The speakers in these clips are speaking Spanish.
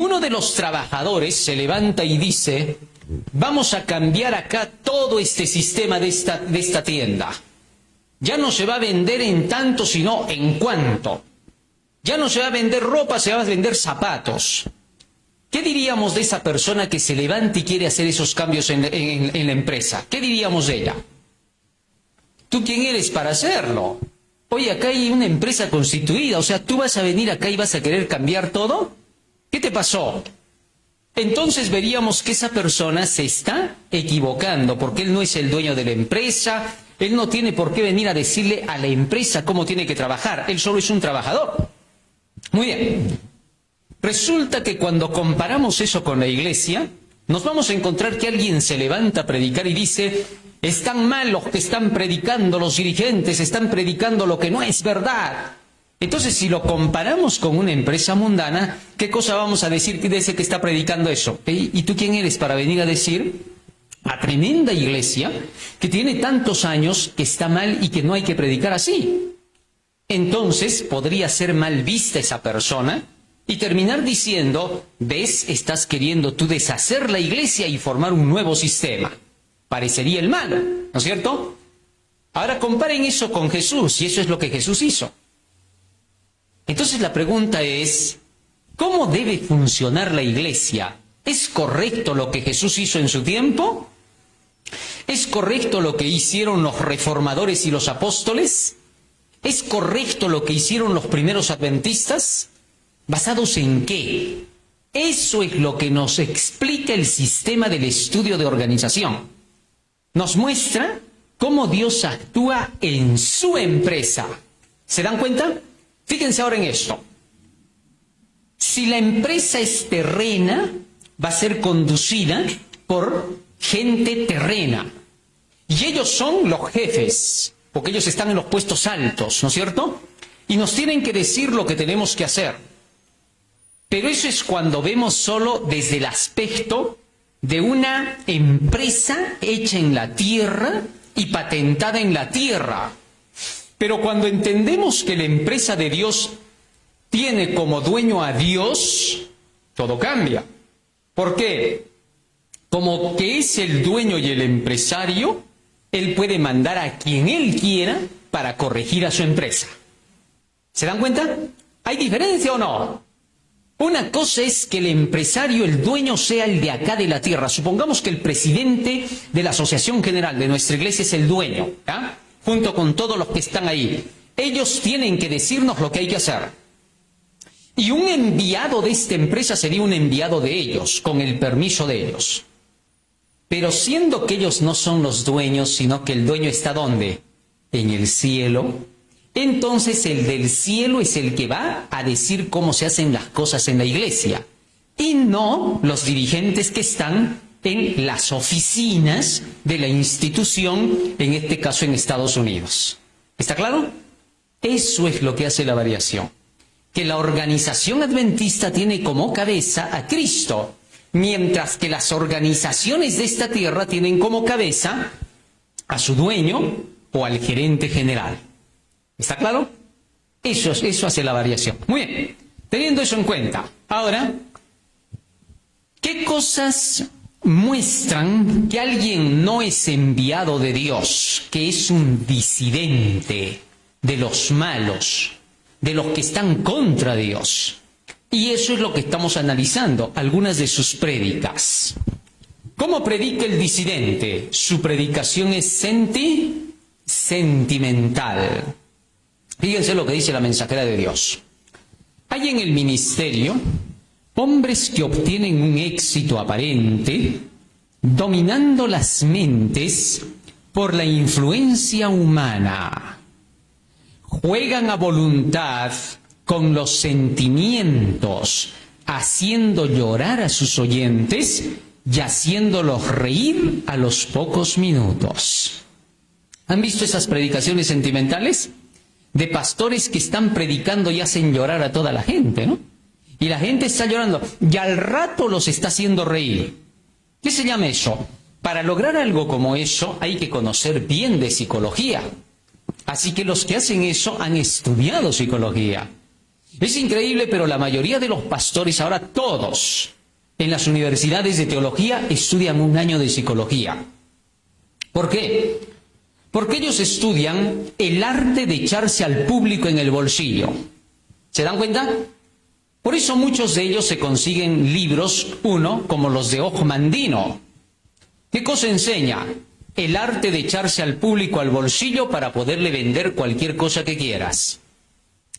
Uno de los trabajadores se levanta y dice, vamos a cambiar acá todo este sistema de esta tienda. Ya no se va a vender en tanto, sino en cuánto. Ya no se va a vender ropa, se va a vender zapatos. ¿Qué diríamos de esa persona que se levanta y quiere hacer esos cambios en la empresa? ¿Qué diríamos de ella? ¿Tú quién eres para hacerlo? Oye, acá hay una empresa constituida, o sea, ¿tú vas a venir acá y vas a querer cambiar todo? ¿Qué te pasó? Entonces veríamos que esa persona se está equivocando, porque él no es el dueño de la empresa, él no tiene por qué venir a decirle a la empresa cómo tiene que trabajar, él solo es un trabajador. Muy bien. Resulta que cuando comparamos eso con la iglesia, nos vamos a encontrar que alguien se levanta a predicar y dice, están mal los que están predicando, los dirigentes están predicando lo que no es verdad. Entonces, si lo comparamos con una empresa mundana, ¿qué cosa vamos a decir de ese que está predicando eso? ¿Y tú quién eres para venir a decir a tremenda iglesia que tiene tantos años que está mal y que no hay que predicar así? Entonces, podría ser mal vista esa persona y terminar diciendo, ¿ves? Estás queriendo tú deshacer la iglesia y formar un nuevo sistema. Parecería el malo, ¿no es cierto? Ahora comparen eso con Jesús, y eso es lo que Jesús hizo. Entonces la pregunta es, ¿cómo debe funcionar la iglesia? ¿Es correcto lo que Jesús hizo en su tiempo? ¿Es correcto lo que hicieron los reformadores y los apóstoles? ¿Es correcto lo que hicieron los primeros adventistas? ¿Basados en qué? Eso es lo que nos explica el sistema del estudio de organización. Nos muestra cómo Dios actúa en su empresa. ¿Se dan cuenta? Fíjense ahora en esto. Si la empresa es terrena, va a ser conducida por gente terrena. Y ellos son los jefes, porque ellos están en los puestos altos, ¿no es cierto? Y nos tienen que decir lo que tenemos que hacer. Pero eso es cuando vemos solo desde el aspecto de una empresa hecha en la tierra y patentada en la tierra. Pero cuando entendemos que la empresa de Dios tiene como dueño a Dios, todo cambia. ¿Por qué? Como que es el dueño y el empresario, él puede mandar a quien él quiera para corregir a su empresa. ¿Se dan cuenta? ¿Hay diferencia o no? Una cosa es que el empresario, el dueño, sea el de acá de la tierra. Supongamos que el presidente de la Asociación General de nuestra iglesia es el dueño, ¿ah? Junto con todos los que están ahí. Ellos tienen que decirnos lo que hay que hacer. Y un enviado de esta empresa sería un enviado de ellos, con el permiso de ellos. Pero siendo que ellos no son los dueños, sino que el dueño está ¿dónde? En el cielo. Entonces el del cielo es el que va a decir cómo se hacen las cosas en la iglesia. Y no los dirigentes que están en las oficinas de la institución, en este caso en Estados Unidos. ¿Está claro? Eso es lo que hace la variación. Que la organización adventista tiene como cabeza a Cristo, mientras que las organizaciones de esta tierra tienen como cabeza a su dueño o al gerente general. ¿Está claro? Eso hace la variación. Muy bien, teniendo eso en cuenta, ahora, ¿qué cosas muestran que alguien no es enviado de Dios, que es un disidente de los malos, de los que están contra Dios? Y eso es lo que estamos analizando, algunas de sus prédicas. ¿Cómo predica el disidente? Su predicación es sentimental. Fíjense lo que dice la mensajera de Dios. Hay en el ministerio hombres que obtienen un éxito aparente, dominando las mentes por la influencia humana. Juegan a voluntad con los sentimientos, haciendo llorar a sus oyentes y haciéndolos reír a los pocos minutos. ¿Han visto esas predicaciones sentimentales? De pastores que están predicando y hacen llorar a toda la gente, ¿no? Y la gente está llorando y al rato los está haciendo reír. ¿Qué se llama eso? Para lograr algo como eso hay que conocer bien de psicología. Así que los que hacen eso han estudiado psicología. Es increíble, pero la mayoría de los pastores, ahora todos, en las universidades de teología, estudian un año de psicología. ¿Por qué? Porque ellos estudian el arte de echarse al público en el bolsillo. ¿Se dan cuenta? Por eso muchos de ellos se consiguen libros, como los de Ojmandino. ¿Qué cosa enseña? El arte de echarse al público al bolsillo para poderle vender cualquier cosa que quieras.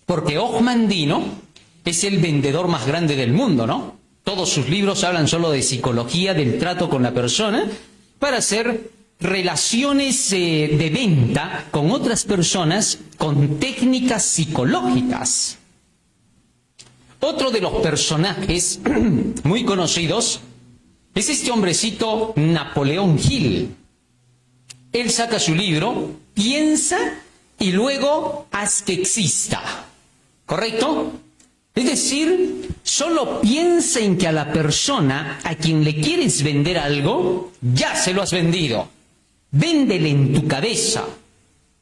Porque Ojmandino es el vendedor más grande del mundo, ¿no? Todos sus libros hablan solo de psicología, del trato con la persona, para hacer relaciones de venta con otras personas con técnicas psicológicas. Otro de los personajes muy conocidos es este hombrecito Napoleón Hill. Él saca su libro, piensa y luego haz que exista. ¿Correcto? Es decir, solo piensa en que a la persona a quien le quieres vender algo, ya se lo has vendido. Véndele en tu cabeza.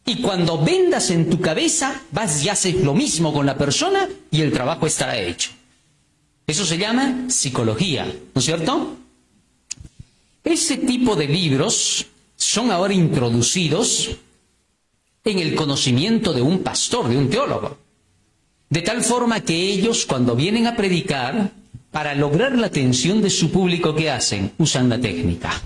Y cuando vendas en tu cabeza, vas y haces lo mismo con la persona y el trabajo estará hecho. Eso se llama psicología, ¿no es cierto? Ese tipo de libros son ahora introducidos en el conocimiento de un pastor, de un teólogo. De tal forma que ellos, cuando vienen a predicar, para lograr la atención de su público, ¿qué hacen? Usan la técnica.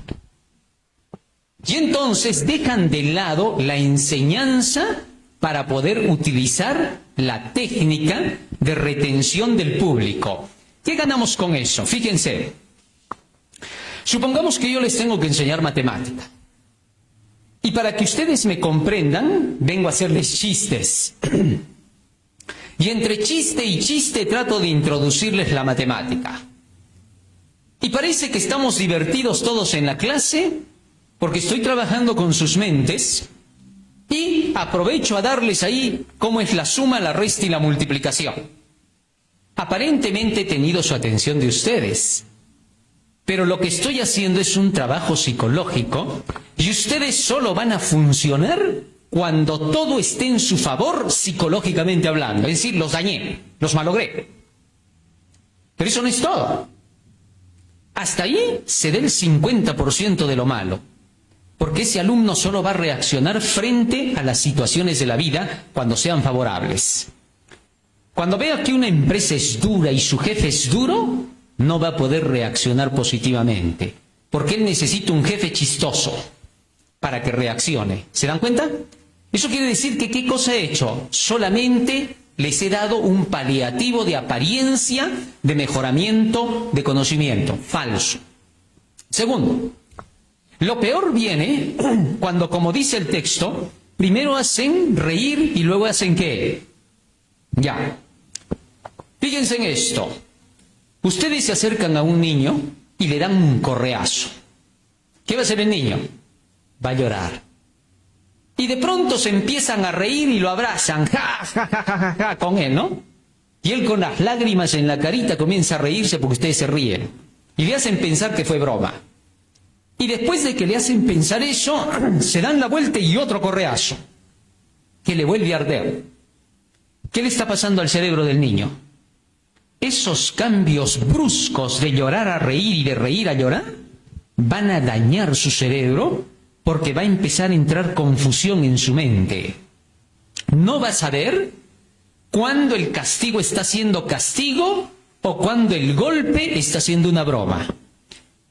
Y entonces dejan de lado la enseñanza para poder utilizar la técnica de retención del público. ¿Qué ganamos con eso? Fíjense. Supongamos que yo les tengo que enseñar matemática. Y para que ustedes me comprendan, vengo a hacerles chistes. Y entre chiste y chiste trato de introducirles la matemática. Y parece que estamos divertidos todos en la clase, porque estoy trabajando con sus mentes y aprovecho a darles ahí cómo es la suma, la resta y la multiplicación. Aparentemente he tenido su atención de ustedes, pero lo que estoy haciendo es un trabajo psicológico y ustedes solo van a funcionar cuando todo esté en su favor psicológicamente hablando. Es decir, los dañé, los malogré. Pero eso no es todo. Hasta ahí se da el 50% de lo malo. Porque ese alumno solo va a reaccionar frente a las situaciones de la vida cuando sean favorables. Cuando vea que una empresa es dura y su jefe es duro, no va a poder reaccionar positivamente. Porque él necesita un jefe chistoso para que reaccione. ¿Se dan cuenta? Eso quiere decir que ¿qué cosa he hecho? Solamente les he dado un paliativo de apariencia de mejoramiento de conocimiento. Falso. Segundo, lo peor viene cuando, como dice el texto, primero hacen reír y luego hacen ¿qué? Ya. Fíjense en esto. Ustedes se acercan a un niño y le dan un correazo. ¿Qué va a hacer el niño? Va a llorar. Y de pronto se empiezan a reír y lo abrazan, ja, ja, ja, ja, ja, ja, con él, ¿no? Y él con las lágrimas en la carita comienza a reírse porque ustedes se ríen. Y le hacen pensar que fue broma. Y después de que le hacen pensar eso, se dan la vuelta y otro correazo, que le vuelve a arder. ¿Qué le está pasando al cerebro del niño? Esos cambios bruscos de llorar a reír y de reír a llorar van a dañar su cerebro, porque va a empezar a entrar confusión en su mente. No va a saber cuándo el castigo está siendo castigo o cuándo el golpe está siendo una broma.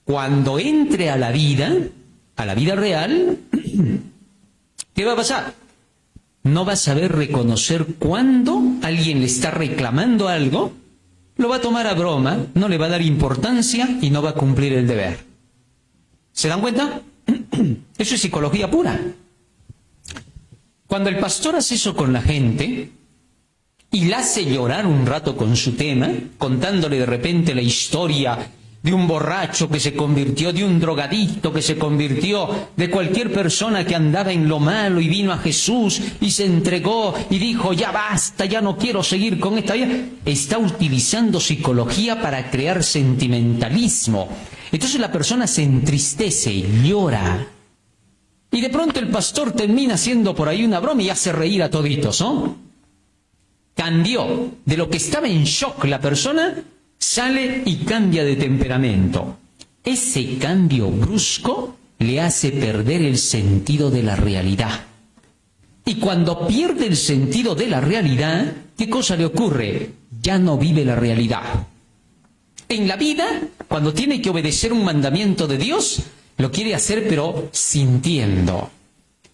Cuando entre a la vida real, ¿qué va a pasar? No va a saber reconocer cuándo alguien le está reclamando algo, lo va a tomar a broma, no le va a dar importancia y no va a cumplir el deber. ¿Se dan cuenta? Eso es psicología pura. Cuando el pastor hace eso con la gente y la hace llorar un rato con su tema, contándole de repente la historia de un borracho que se convirtió, de un drogadicto que se convirtió, de cualquier persona que andaba en lo malo y vino a Jesús y se entregó y dijo, ya basta, ya no quiero seguir con esta vida, está utilizando psicología para crear sentimentalismo. Entonces la persona se entristece y llora. Y de pronto el pastor termina haciendo por ahí una broma y hace reír a toditos, ¿no? cambió, de lo que estaba en shock la persona, sale y cambia de temperamento. Ese cambio brusco le hace perder el sentido de la realidad. Y cuando pierde el sentido de la realidad, ¿qué cosa le ocurre? Ya no vive la realidad. En la vida, cuando tiene que obedecer un mandamiento de Dios, lo quiere hacer pero sintiendo.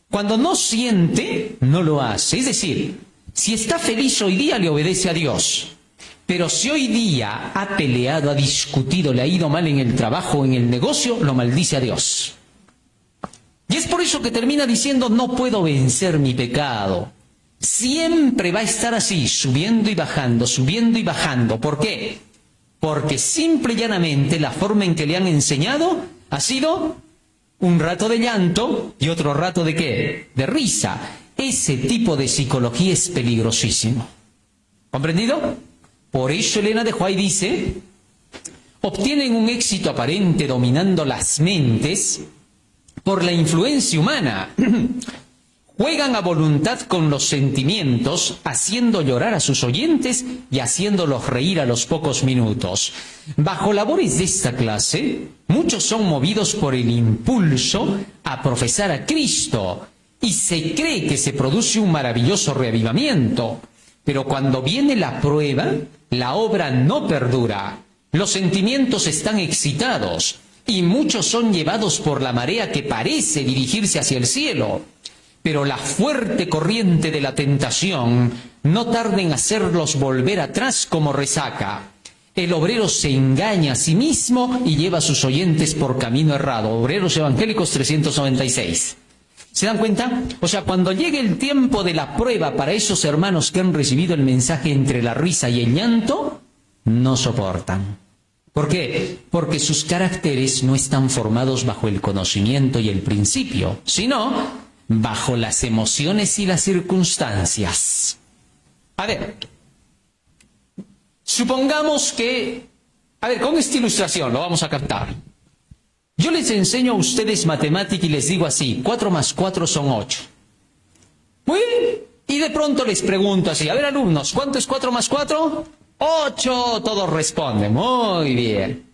Cuando no siente, no lo hace. Es decir, si está feliz hoy día, le obedece a Dios. Pero si hoy día ha peleado, ha discutido, le ha ido mal en el trabajo o en el negocio, lo maldice a Dios. Y es por eso que termina diciendo, no puedo vencer mi pecado. Siempre va a estar así, subiendo y bajando, subiendo y bajando. ¿Por qué? Porque simple y llanamente la forma en que le han enseñado ha sido un rato de llanto y otro rato de ¿qué? De risa. Ese tipo de psicología es peligrosísimo. ¿Comprendido? Por eso Elena de White dice, obtienen un éxito aparente dominando las mentes por la influencia humana. Juegan a voluntad con los sentimientos, haciendo llorar a sus oyentes y haciéndolos reír a los pocos minutos. Bajo labores de esta clase, muchos son movidos por el impulso a profesar a Cristo y se cree que se produce un maravilloso reavivamiento. Pero cuando viene la prueba, la obra no perdura. Los sentimientos están excitados y muchos son llevados por la marea que parece dirigirse hacia el cielo. Pero la fuerte corriente de la tentación no tarda en hacerlos volver atrás como resaca. El obrero se engaña a sí mismo y lleva a sus oyentes por camino errado. Obreros Evangélicos 396. ¿Se dan cuenta? O sea, cuando llegue el tiempo de la prueba para esos hermanos que han recibido el mensaje entre la risa y el llanto, no soportan. ¿Por qué? Porque sus caracteres no están formados bajo el conocimiento y el principio, sino bajo las emociones y las circunstancias. A ver, supongamos que, con esta ilustración lo vamos a captar. Yo les enseño a ustedes matemática y les digo así, 4 más 4 son 8. Muy bien, y de pronto les pregunto así, a ver alumnos, ¿cuánto es 4 más 4? 8, todos responden, muy bien.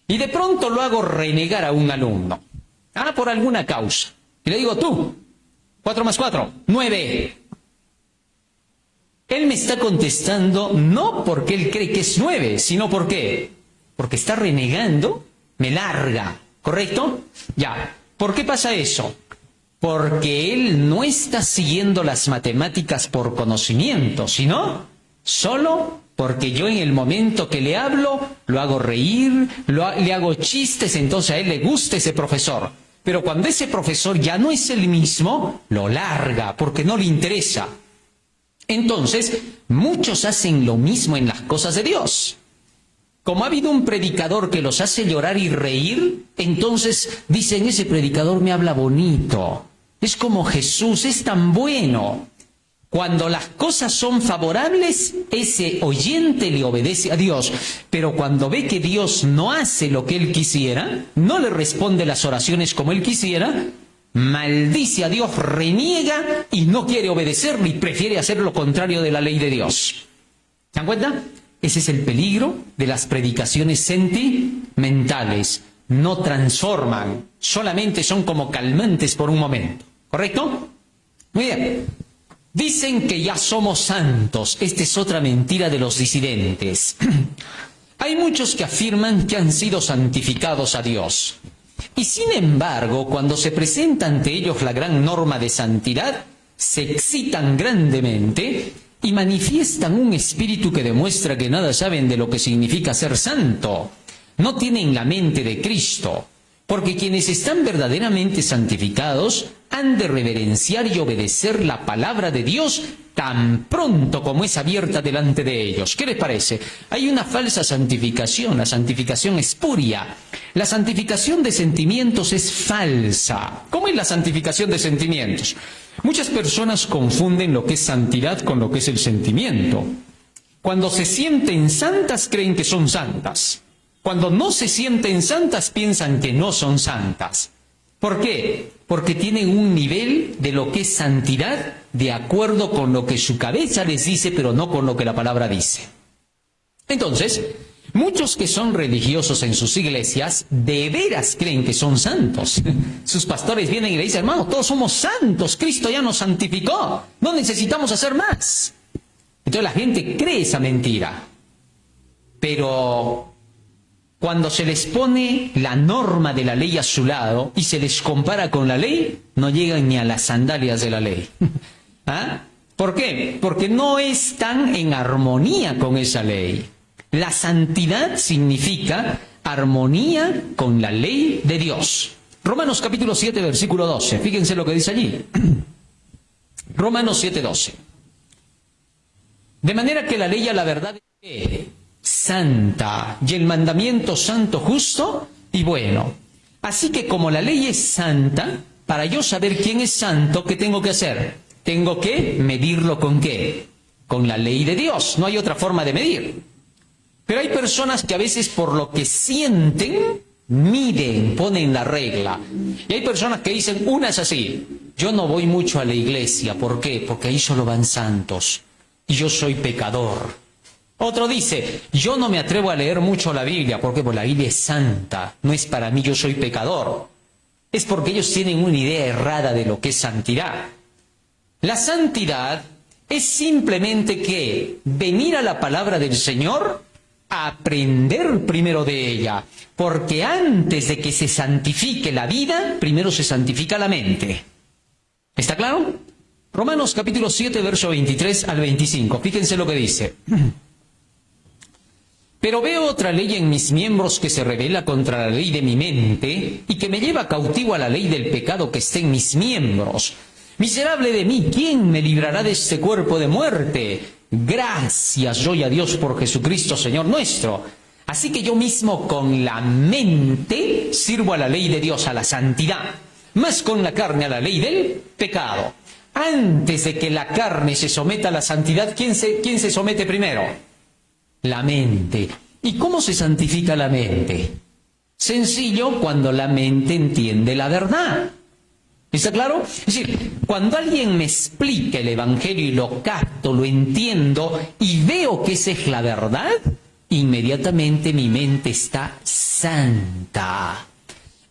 Y de pronto lo hago renegar a un alumno, por alguna causa. Y le digo, tú, 4 más 4, 9. Él me está contestando no porque él cree que es 9, sino ¿por qué? Porque está renegando, me larga, ¿correcto? Ya, ¿por qué pasa eso? Porque él no está siguiendo las matemáticas por conocimiento, sino solo porque yo en el momento que le hablo, lo hago reír, le hago chistes, entonces a él le gusta ese profesor. Pero cuando ese profesor ya no es el mismo, lo larga porque no le interesa. Entonces, muchos hacen lo mismo en las cosas de Dios. Como ha habido un predicador que los hace llorar y reír, entonces dicen, ese predicador me habla bonito. Es como Jesús, es tan bueno. Cuando las cosas son favorables, ese oyente le obedece a Dios. Pero cuando ve que Dios no hace lo que él quisiera, no le responde las oraciones como él quisiera, maldice a Dios, reniega y no quiere obedecerle y prefiere hacer lo contrario de la ley de Dios. ¿Se dan cuenta? Ese es el peligro de las predicaciones sentimentales. No transforman, solamente son como calmantes por un momento. ¿Correcto? Muy bien. Dicen que ya somos santos. Esta es otra mentira de los disidentes. Hay muchos que afirman que han sido santificados a Dios. Y sin embargo, cuando se presenta ante ellos la gran norma de santidad, se excitan grandemente y manifiestan un espíritu que demuestra que nada saben de lo que significa ser santo. No tienen la mente de Cristo, porque quienes están verdaderamente santificados han de reverenciar y obedecer la palabra de Dios tan pronto como es abierta delante de ellos. ¿Qué les parece? Hay una falsa santificación, la santificación espuria. La santificación de sentimientos es falsa. ¿Cómo es la santificación de sentimientos? Muchas personas confunden lo que es santidad con lo que es el sentimiento. Cuando se sienten santas, creen que son santas. Cuando no se sienten santas, piensan que no son santas. ¿Por qué? Porque tienen un nivel de lo que es santidad de acuerdo con lo que su cabeza les dice, pero no con lo que la palabra dice. Entonces, muchos que son religiosos en sus iglesias, de veras creen que son santos. Sus pastores vienen y le dicen, hermano, todos somos santos, Cristo ya nos santificó, no necesitamos hacer más. Entonces la gente cree esa mentira. Pero cuando se les pone la norma de la ley a su lado y se les compara con la ley, no llegan ni a las sandalias de la ley. ¿Ah? ¿Por qué? Porque no están en armonía con esa ley. La santidad significa armonía con la ley de Dios. Romanos capítulo 7, versículo 12. Fíjense lo que dice allí. Romanos 7, 12. De manera que la ley a la verdad es santa, y el mandamiento santo, justo y bueno. Así que como la ley es santa, para yo saber quién es santo, ¿qué tengo que hacer? Tengo que medirlo ¿con qué? Con la ley de Dios. No hay otra forma de medir. Pero hay personas que a veces por lo que sienten, miden, ponen la regla. Y hay personas que dicen, una es así, yo no voy mucho a la iglesia. ¿Por qué? Porque ahí solo van santos y yo soy pecador. Otro dice, yo no me atrevo a leer mucho la Biblia. ¿Por qué? Porque la Biblia es santa, no es para mí, yo soy pecador. Es porque ellos tienen una idea errada de lo que es santidad. La santidad es simplemente que venir a la palabra del Señor, aprender primero de ella, porque antes de que se santifique la vida, primero se santifica la mente. ¿Está claro? Romanos capítulo 7, verso 23 al 25. Fíjense lo que dice. Pero veo otra ley en mis miembros que se rebela contra la ley de mi mente y que me lleva cautivo a la ley del pecado que está en mis miembros. Miserable de mí, ¿quién me librará de este cuerpo de muerte? Gracias doy a Dios por Jesucristo, Señor nuestro. Así que yo mismo con la mente sirvo a la ley de Dios, a la santidad, más con la carne a la ley del pecado. Antes de que la carne se someta a la santidad, ¿quién se somete primero? La mente. ¿Y cómo se santifica la mente? Sencillo, cuando la mente entiende la verdad. ¿Está claro? Es decir, cuando alguien me explica el Evangelio y lo capto, lo entiendo y veo que esa es la verdad, inmediatamente mi mente está santa.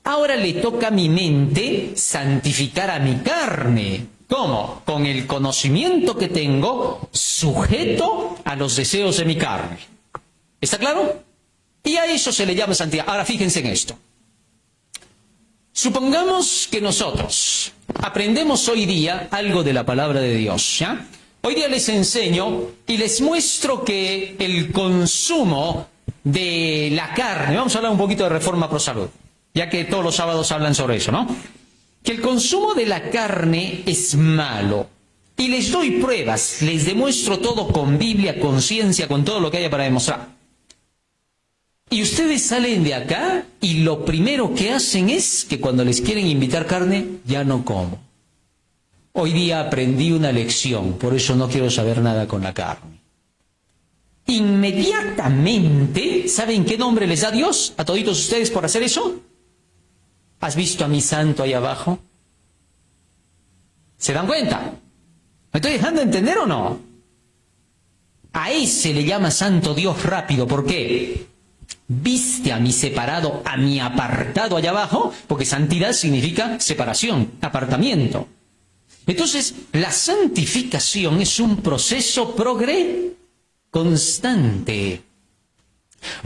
Ahora le toca a mi mente santificar a mi carne. ¿Cómo? Con el conocimiento que tengo sujeto a los deseos de mi carne. ¿Está claro? Y a eso se le llama santidad. Ahora fíjense en esto. Supongamos que nosotros aprendemos hoy día algo de la palabra de Dios, ¿ya? Hoy día les enseño y les muestro que el consumo de la carne, vamos a hablar un poquito de Reforma Pro Salud, ya que todos los sábados hablan sobre eso, ¿no? Que el consumo de la carne es malo. Y les doy pruebas, les demuestro todo con Biblia, con ciencia, con todo lo que haya para demostrar. Y ustedes salen de acá y lo primero que hacen es que cuando les quieren invitar carne, ya no como. Hoy día aprendí una lección, por eso no quiero saber nada con la carne. Inmediatamente, ¿saben qué nombre les da Dios a toditos ustedes por hacer eso? ¿Has visto a mi santo ahí abajo? ¿Se dan cuenta? ¿Me estoy dejando entender o no? A ese le llama santo Dios rápido. ¿Por qué? ¿Viste a mi separado, a mi apartado allá abajo? Porque santidad significa separación, apartamiento. Entonces, la santificación es un proceso constante.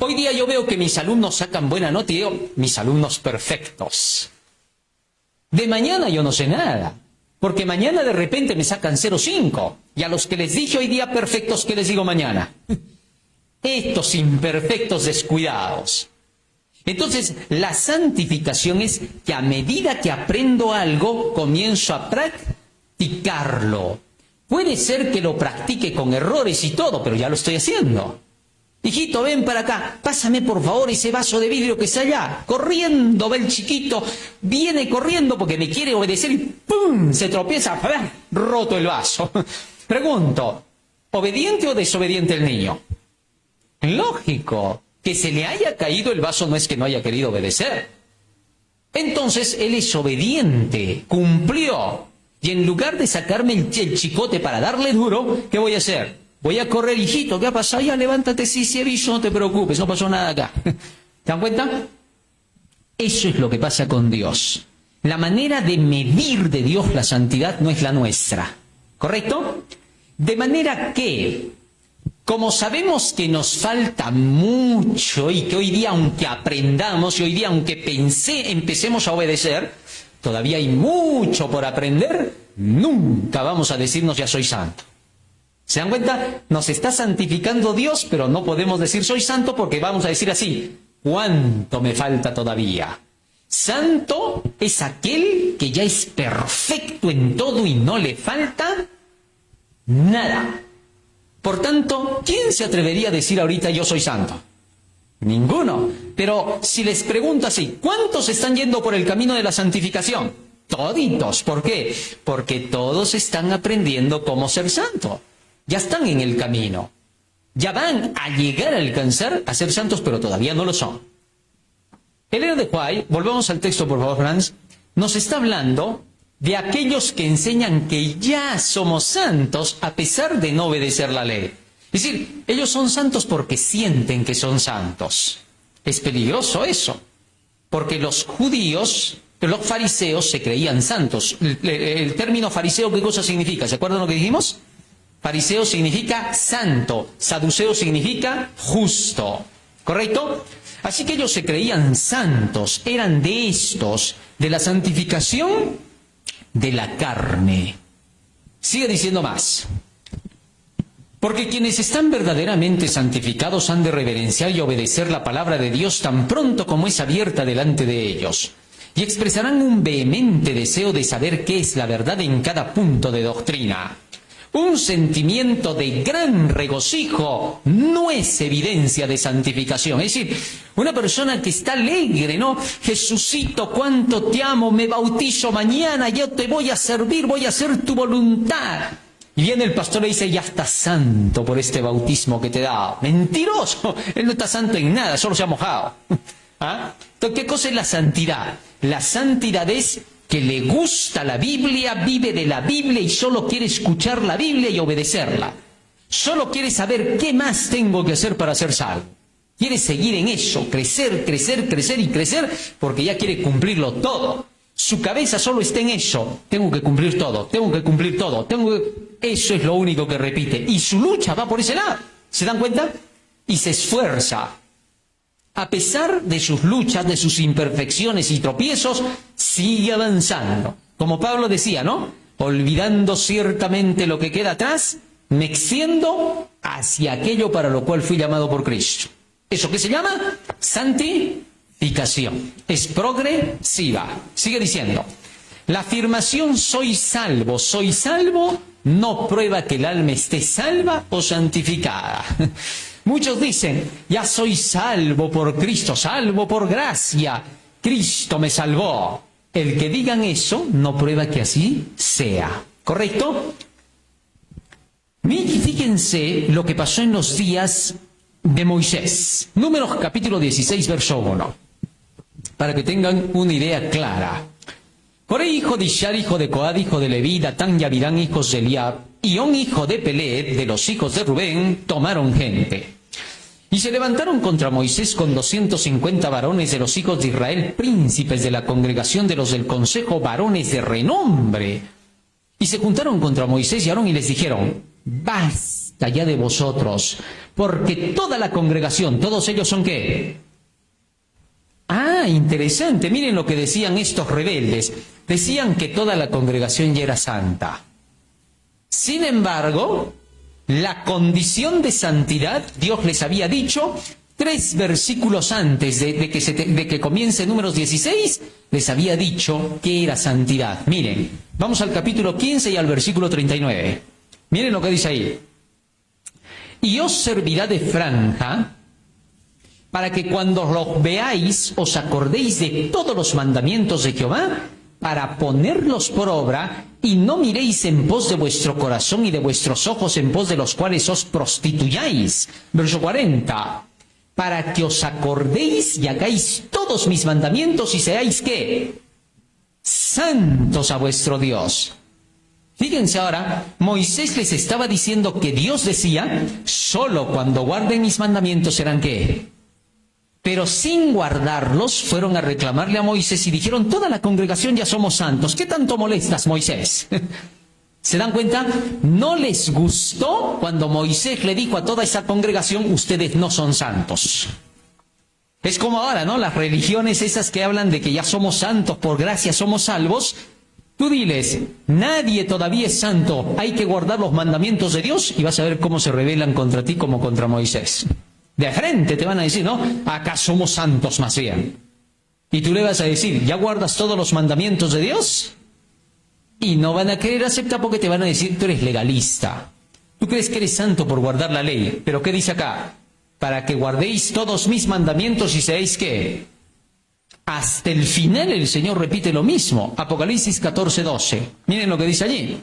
Hoy día yo veo que mis alumnos sacan buena nota y digo, mis alumnos perfectos. De mañana yo no sé nada, porque mañana de repente me sacan 0,5. Y a los que les dije hoy día perfectos, ¿qué les digo mañana? Estos imperfectos descuidados. Entonces, la santificación es que a medida que aprendo algo, comienzo a practicarlo. Puede ser que lo practique con errores y todo, pero ya lo estoy haciendo. Hijito, ven para acá, pásame por favor ese vaso de vidrio que está allá. Corriendo va el chiquito, viene corriendo porque me quiere obedecer y ¡pum! Se tropieza, roto el vaso. Pregunto, ¿obediente o desobediente el niño? Lógico, que se le haya caído el vaso no es que no haya querido obedecer. Entonces él es obediente, cumplió. Y en lugar de sacarme el chicote para darle duro, ¿qué voy a hacer? Voy a correr, hijito, ¿qué ha pasado? Ya levántate, sí, sí he visto, no te preocupes, no pasó nada acá. ¿Se dan cuenta? Eso es lo que pasa con Dios. La manera de medir de Dios la santidad no es la nuestra, ¿correcto? De manera que, como sabemos que nos falta mucho y que hoy día aunque aprendamos y hoy día aunque empecemos a obedecer, todavía hay mucho por aprender, nunca vamos a decirnos ya soy santo. ¿Se dan cuenta? Nos está santificando Dios, pero no podemos decir soy santo porque vamos a decir así, ¿cuánto me falta todavía? Santo es aquel que ya es perfecto en todo y no le falta nada. Por tanto, ¿quién se atrevería a decir ahorita yo soy santo? Ninguno. Pero si les pregunto así, ¿cuántos están yendo por el camino de la santificación? Toditos. ¿Por qué? Porque todos están aprendiendo cómo ser santo. Ya están en el camino. Ya van a llegar a alcanzar a ser santos, pero todavía no lo son. Ellen de White, volvamos al texto por favor, Franz, nos está hablando de aquellos que enseñan que ya somos santos a pesar de no obedecer la ley. Es decir, ellos son santos porque sienten que son santos. Es peligroso eso, porque los judíos, los fariseos se creían santos. El término fariseo, ¿qué cosa significa? ¿Se acuerdan lo que dijimos? Fariseo significa santo, saduceo significa justo, ¿correcto? Así que ellos se creían santos, eran de estos, de la santificación de la carne. Sigue diciendo más. Porque quienes están verdaderamente santificados han de reverenciar y obedecer la palabra de Dios tan pronto como es abierta delante de ellos, y expresarán un vehemente deseo de saber qué es la verdad en cada punto de doctrina. Un sentimiento de gran regocijo no es evidencia de santificación. Es decir, una persona que está alegre, ¿no? Jesucito, cuánto te amo, me bautizo mañana, yo te voy a servir, voy a hacer tu voluntad. Y viene el pastor y dice, ya estás santo por este bautismo que te da. Mentiroso, él no está santo en nada, solo se ha mojado. ¿Ah? Entonces, ¿qué cosa es la santidad? La santidad es que le gusta la Biblia, vive de la Biblia y solo quiere escuchar la Biblia y obedecerla. Solo quiere saber qué más tengo que hacer para ser salvo. Quiere seguir en eso, crecer, crecer, crecer y crecer, porque ya quiere cumplirlo todo. Su cabeza solo está en eso. Tengo que cumplir todo, tengo que cumplir todo, Eso es lo único que repite. Y su lucha va por ese lado. ¿Se dan cuenta? Y se esfuerza. A pesar de sus luchas, de sus imperfecciones y tropiezos, sigue avanzando. Como Pablo decía, ¿no? Olvidando ciertamente lo que queda atrás, me extiendo hacia aquello para lo cual fui llamado por Cristo. ¿Eso qué se llama? Santificación. Es progresiva. Sigue diciendo, la afirmación soy salvo, no prueba que el alma esté salva o santificada. Muchos dicen, ya soy salvo por Cristo, salvo por gracia, Cristo me salvó. El que digan eso no prueba que así sea, ¿correcto? Fíjense lo que pasó en los días de Moisés. Números capítulo 16, verso 1, para que tengan una idea clara. Coré, hijo de Ishar, hijo de Coad, hijo de Leví, Datán y Abirán, hijos de Eliab, y On, hijo de Peled, de los hijos de Rubén, tomaron gente. Y se levantaron contra Moisés con 250 varones de los hijos de Israel, príncipes de la congregación de los del consejo, varones de renombre. Y se juntaron contra Moisés y Aarón y les dijeron, basta ya de vosotros, porque toda la congregación, todos ellos son ¿qué? Ah, interesante, miren lo que decían estos rebeldes. Decían que toda la congregación ya era santa. Sin embargo, la condición de santidad, Dios les había dicho, 3 versículos antes de que comience Números 16, les había dicho que era santidad. Miren, vamos al capítulo 15 y al versículo 39. Miren lo que dice ahí. Y os servirá de franja, para que cuando los veáis os acordéis de todos los mandamientos de Jehová, para ponerlos por obra, y no miréis en pos de vuestro corazón y de vuestros ojos en pos de los cuales os prostituyáis. Verso 40. Para que os acordéis y hagáis todos mis mandamientos y seáis ¿qué? Santos a vuestro Dios. Fíjense ahora, Moisés les estaba diciendo que Dios decía, solo cuando guarden mis mandamientos serán ¿qué? Pero sin guardarlos fueron a reclamarle a Moisés y dijeron, toda la congregación ya somos santos, ¿qué tanto molestas, Moisés? ¿Se dan cuenta? No les gustó cuando Moisés le dijo a toda esa congregación, ustedes no son santos. Es como ahora, ¿no? Las religiones esas que hablan de que ya somos santos, por gracia somos salvos. Tú diles, nadie todavía es santo, hay que guardar los mandamientos de Dios y vas a ver cómo se rebelan contra ti como contra Moisés. De frente te van a decir, ¿no? Acá somos santos más bien. Y tú le vas a decir, ¿ya guardas todos los mandamientos de Dios? Y no van a querer aceptar porque te van a decir, tú eres legalista. Tú crees que eres santo por guardar la ley. Pero ¿qué dice acá? Para que guardéis todos mis mandamientos y seáis ¿qué? Hasta el final el Señor repite lo mismo. Apocalipsis 14:12. Miren lo que dice allí.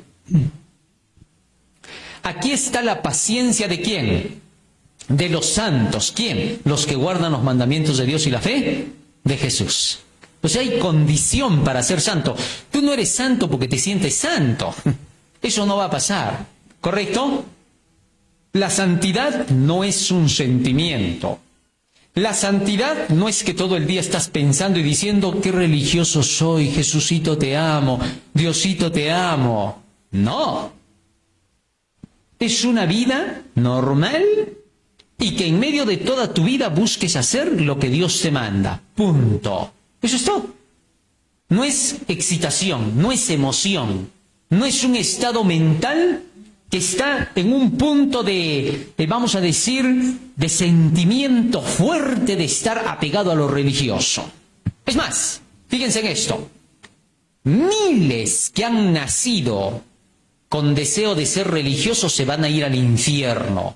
Aquí está la paciencia de ¿quién? De los santos. ¿Quién? Los que guardan los mandamientos de Dios y la fe de Jesús. O sea, hay condición para ser santo. Tú no eres santo porque te sientes santo. Eso no va a pasar. ¿Correcto? La santidad no es un sentimiento. La santidad no es que todo el día estás pensando y diciendo, qué religioso soy, Jesucito te amo, Diosito te amo. No. Es una vida normal y que en medio de toda tu vida busques hacer lo que Dios te manda. Punto. Eso es todo. No es excitación, no es emoción, no es un estado mental que está en un punto de, vamos a decir, de sentimiento fuerte de estar apegado a lo religioso. Es más, fíjense en esto. Miles que han nacido con deseo de ser religiosos se van a ir al infierno.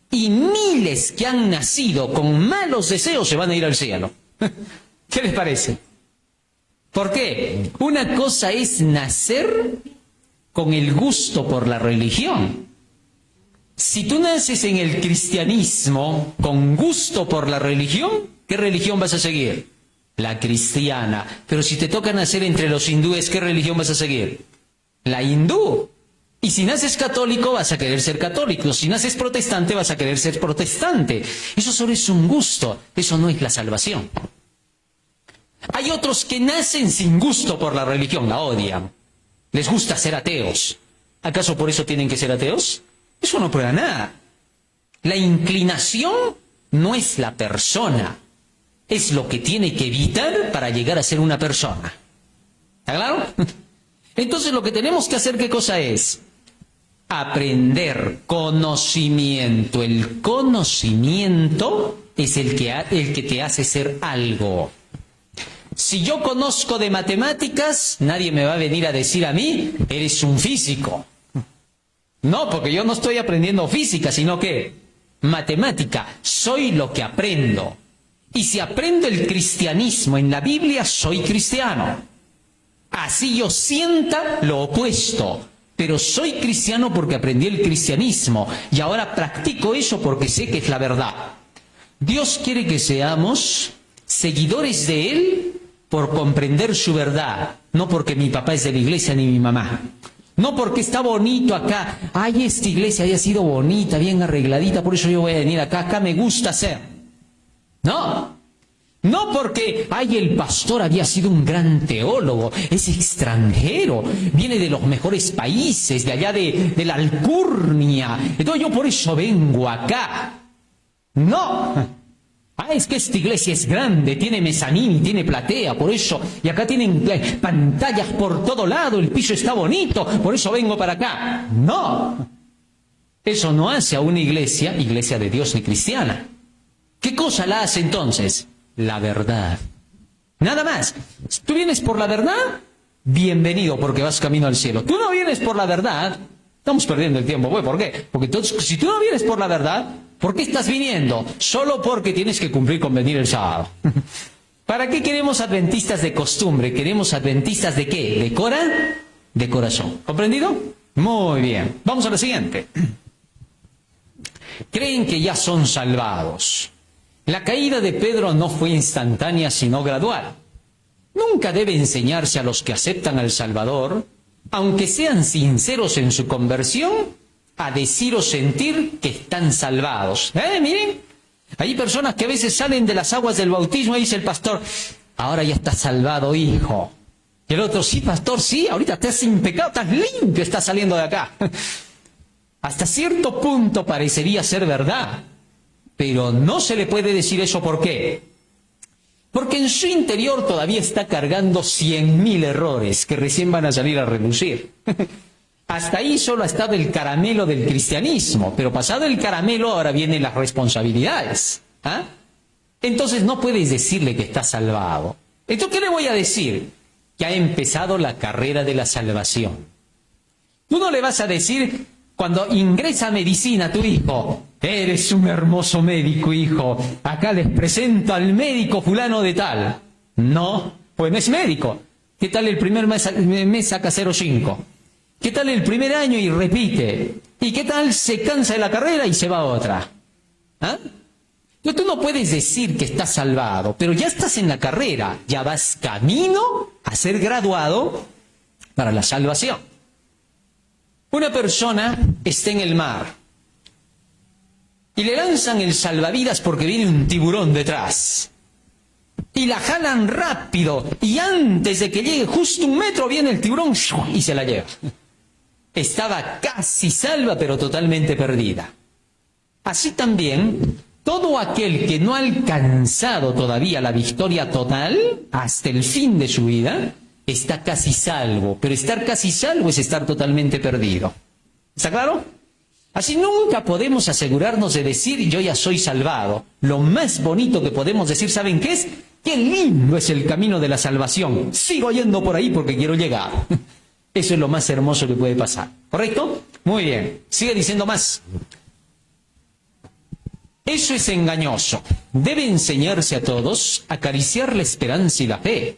Y miles que han nacido con malos deseos se van a ir al cielo. ¿Qué les parece? ¿Por qué? Una cosa es nacer con el gusto por la religión. Si tú naces en el cristianismo con gusto por la religión, ¿qué religión vas a seguir? La cristiana. Pero si te toca nacer entre los hindúes, ¿qué religión vas a seguir? La hindú. Y si naces católico, vas a querer ser católico. Si naces protestante, vas a querer ser protestante. Eso solo es un gusto. Eso no es la salvación. Hay otros que nacen sin gusto por la religión, la odian. Les gusta ser ateos. ¿Acaso por eso tienen que ser ateos? Eso no prueba nada. La inclinación no es la persona. Es lo que tiene que evitar para llegar a ser una persona. ¿Está claro? Entonces lo que tenemos que hacer, ¿qué cosa es? Aprender conocimiento. El conocimiento es el que te hace ser algo. Si yo conozco de matemáticas, nadie me va a venir a decir a mí, eres un físico. No, porque yo no estoy aprendiendo física, sino que matemática. Soy lo que aprendo. Y si aprendo el cristianismo en la Biblia, soy cristiano. Así yo sienta lo opuesto. Pero soy cristiano porque aprendí el cristianismo. Y ahora practico eso porque sé que es la verdad. Dios quiere que seamos seguidores de Él por comprender su verdad, no porque mi papá es de la iglesia ni mi mamá, no porque está bonito acá, ay, esta iglesia haya sido bonita, bien arregladita, por eso yo voy a venir acá me gusta ser. No porque, ay, el pastor había sido un gran teólogo, es extranjero, viene de los mejores países, de allá de la Alcurnia, entonces yo por eso vengo acá. No. Es que esta iglesia es grande, tiene mezanín y tiene platea, por eso, y acá tienen pantallas por todo lado, el piso está bonito, por eso vengo para acá. No, eso no hace a una iglesia de Dios ni cristiana. ¿Qué cosa la hace entonces? La verdad. Nada más. ¿Tú vienes por la verdad? Bienvenido, porque vas camino al cielo. ¿Tú no vienes por la verdad? Estamos perdiendo el tiempo. ¿Por qué? Porque entonces, si tú no vienes por la verdad, ¿por qué estás viniendo? Solo porque tienes que cumplir con venir el sábado. ¿Para qué queremos adventistas de costumbre? ¿Queremos adventistas de qué? ¿De corazón? ¿Comprendido? Muy bien. Vamos a la siguiente. Creen que ya son salvados. La caída de Pedro no fue instantánea, sino gradual. Nunca debe enseñarse a los que aceptan al Salvador aunque sean sinceros en su conversión, a decir o sentir que están salvados. Miren, hay personas que a veces salen de las aguas del bautismo y dice el pastor, ahora ya estás salvado, hijo. Y el otro, sí, pastor, sí, ahorita estás sin pecado, estás limpio, estás saliendo de acá. Hasta cierto punto parecería ser verdad, pero no se le puede decir eso. ¿Por qué? Porque en su interior todavía está cargando 100.000 errores que recién van a salir a relucir. Hasta ahí solo ha estado el caramelo del cristianismo, pero pasado el caramelo ahora vienen las responsabilidades. Entonces no puedes decirle que está salvado. Entonces, ¿qué le voy a decir? Que ha empezado la carrera de la salvación. Tú no le vas a decir, cuando ingresa a medicina a tu hijo, eres un hermoso médico, hijo, acá les presento al médico fulano de tal. No, pues no es médico. ¿Qué tal el primer mes saca 0,5? ¿Qué tal el primer año y repite? ¿Y qué tal se cansa de la carrera y se va a otra? Entonces, tú no puedes decir que estás salvado, pero ya estás en la carrera, ya vas camino a ser graduado para la salvación. Una persona está en el mar y le lanzan el salvavidas porque viene un tiburón detrás. Y la jalan rápido y antes de que llegue justo 1 metro viene el tiburón y se la lleva. Estaba casi salva pero totalmente perdida. Así también, todo aquel que no ha alcanzado todavía la victoria total hasta el fin de su vida, está casi salvo, pero estar casi salvo es estar totalmente perdido. ¿Está claro? Así nunca podemos asegurarnos de decir, yo ya soy salvado. Lo más bonito que podemos decir, ¿saben qué es? ¡Qué lindo es el camino de la salvación! Sigo yendo por ahí porque quiero llegar. Eso es lo más hermoso que puede pasar. ¿Correcto? Muy bien. Sigue diciendo más. Eso es engañoso. Debe enseñarse a todos a acariciar la esperanza y la fe.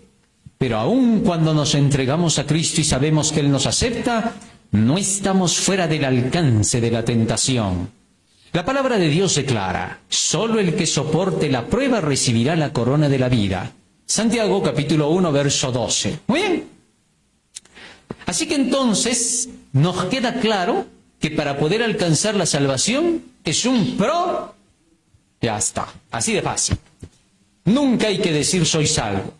Pero aun cuando nos entregamos a Cristo y sabemos que Él nos acepta, no estamos fuera del alcance de la tentación. La palabra de Dios declara, solo el que soporte la prueba recibirá la corona de la vida. Santiago capítulo 1, verso 12. Muy bien. Así que entonces nos queda claro que para poder alcanzar la salvación es un pro. Ya está, así de fácil. Nunca hay que decir soy salvo.